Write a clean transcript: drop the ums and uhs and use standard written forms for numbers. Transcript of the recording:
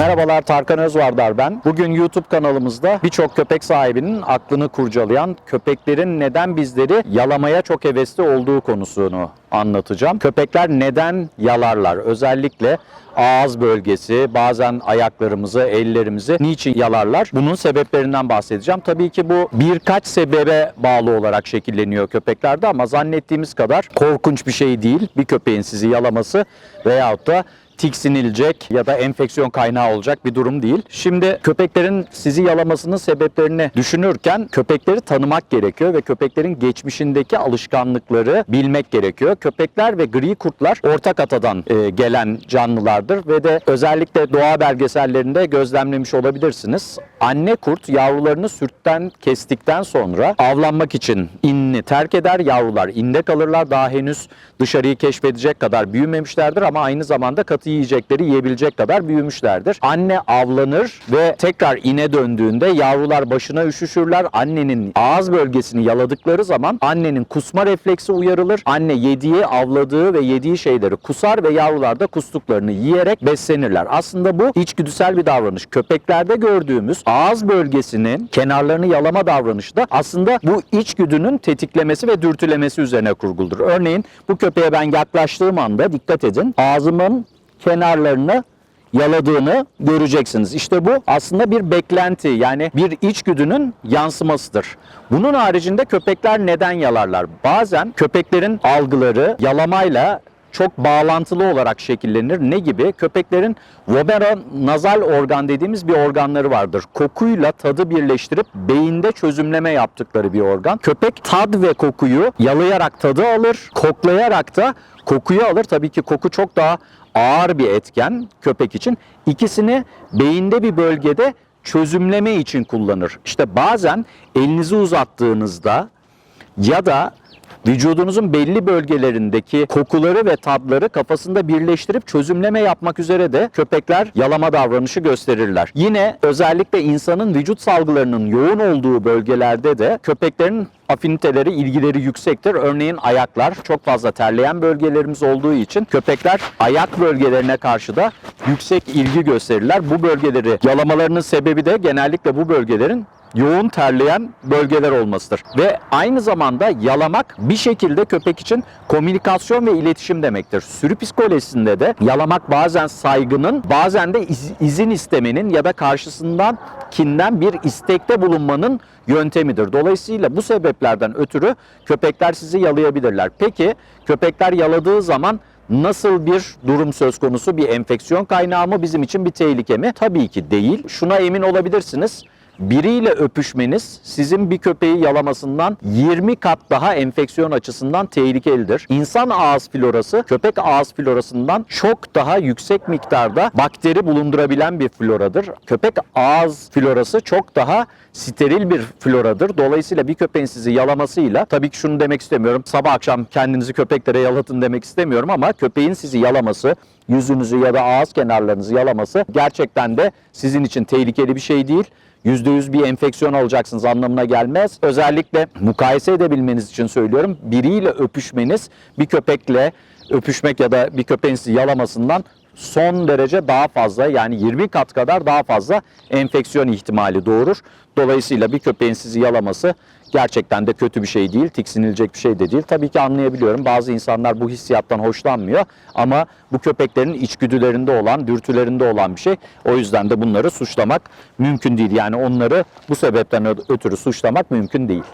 Merhabalar, Tarkan Özvardar ben. Bugün YouTube kanalımızda birçok köpek sahibinin aklını kurcalayan köpeklerin neden bizleri yalamaya çok hevesli olduğu konusunu anlatacağım. Köpekler neden yalarlar? Özellikle ağız bölgesi, bazen ayaklarımızı, ellerimizi niçin yalarlar? Bunun sebeplerinden bahsedeceğim. Tabii ki bu birkaç sebebe bağlı olarak şekilleniyor köpeklerde ama zannettiğimiz kadar korkunç bir şey değil. Bir köpeğin sizi yalaması veyahut da tiksinilecek ya da enfeksiyon kaynağı olacak bir durum değil. Şimdi köpeklerin sizi yalamasının sebeplerini düşünürken köpekleri tanımak gerekiyor ve köpeklerin geçmişindeki alışkanlıkları bilmek gerekiyor. Köpekler ve gri kurtlar ortak atadan gelen canlılardır ve de özellikle doğa belgesellerinde gözlemlemiş olabilirsiniz. Anne kurt yavrularını sürtten kestikten sonra avlanmak için inini terk eder. Yavrular inde kalırlar. Daha henüz dışarıyı keşfedecek kadar büyümemişlerdir ama aynı zamanda katı yiyecekleri yiyebilecek kadar büyümüşlerdir. Anne avlanır ve tekrar ine döndüğünde yavrular başına üşüşürler. Annenin ağız bölgesini yaladıkları zaman annenin kusma refleksi uyarılır. Anne yediği, avladığı ve yediği şeyleri kusar ve yavrular da kustuklarını yiyerek beslenirler. Aslında bu içgüdüsel bir davranış. Köpeklerde gördüğümüz ağız bölgesinin kenarlarını yalama davranışı da aslında bu içgüdünün tetiklemesi ve dürtülemesi üzerine kurguludur. Örneğin bu köpeğe ben yaklaştığım anda dikkat edin, ağzımın kenarlarını yaladığını göreceksiniz. İşte bu aslında bir beklenti, yani bir içgüdünün yansımasıdır. Bunun haricinde köpekler neden yalarlar? Bazen köpeklerin algıları yalamayla çok bağlantılı olarak şekillenir. Ne gibi? Köpeklerin vomeronazal organ dediğimiz bir organları vardır. Kokuyla tadı birleştirip beyinde çözümleme yaptıkları bir organ. Köpek tad ve kokuyu yalayarak tadı alır, koklayarak da kokuyu alır. Tabii ki koku çok daha ağır bir etken köpek için. İkisini beyinde bir bölgede çözümleme için kullanır. İşte bazen elinizi uzattığınızda ya da vücudunuzun belli bölgelerindeki kokuları ve tatları kafasında birleştirip çözümleme yapmak üzere de köpekler yalama davranışı gösterirler. Yine özellikle insanın vücut salgılarının yoğun olduğu bölgelerde de köpeklerin afiniteleri, ilgileri yüksektir. Örneğin ayaklar, çok fazla terleyen bölgelerimiz olduğu için köpekler ayak bölgelerine karşı da yüksek ilgi gösterirler. Bu bölgeleri yalamalarının sebebi de genellikle bu bölgelerin yoğun terleyen bölgeler olmasıdır. Ve aynı zamanda yalamak bir şekilde köpek için komünikasyon ve iletişim demektir. Sürü psikolojisinde de yalamak bazen saygının, bazen de izin istemenin ya da karşısındakinden bir istekte bulunmanın yöntemidir. Dolayısıyla bu sebeplerden ötürü köpekler sizi yalayabilirler. Peki köpekler yaladığı zaman nasıl bir durum söz konusu? Bir enfeksiyon kaynağı mı? Bizim için bir tehlike mi? Tabii ki değil. Şuna emin olabilirsiniz. Biriyle öpüşmeniz sizin bir köpeği yalamasından 20 kat daha enfeksiyon açısından tehlikelidir. İnsan ağız florası köpek ağız florasından çok daha yüksek miktarda bakteri bulundurabilen bir floradır. Köpek ağız florası çok daha steril bir floradır. Dolayısıyla bir köpeğin sizi yalamasıyla, tabii ki şunu demek istemiyorum, sabah akşam kendinizi köpeklere yalatın demek istemiyorum ama köpeğin sizi yalaması, yüzünüzü ya da ağız kenarlarınızı yalaması gerçekten de sizin için tehlikeli bir şey değil. %100 bir enfeksiyon alacaksınız anlamına gelmez. Özellikle mukayese edebilmeniz için söylüyorum. Biriyle öpüşmeniz bir köpekle öpüşmek ya da bir köpeğin sizi yalamasından son derece daha fazla, yani 20 kat kadar daha fazla enfeksiyon ihtimali doğurur. Dolayısıyla bir köpeğin sizi yalaması gerçekten de kötü bir şey değil, tiksinilecek bir şey de değil. Tabii ki anlayabiliyorum. Bazı insanlar bu hissiyattan hoşlanmıyor ama bu köpeklerin içgüdülerinde olan, dürtülerinde olan bir şey. O yüzden de bunları suçlamak mümkün değil. Yani onları bu sebepten ötürü suçlamak mümkün değil.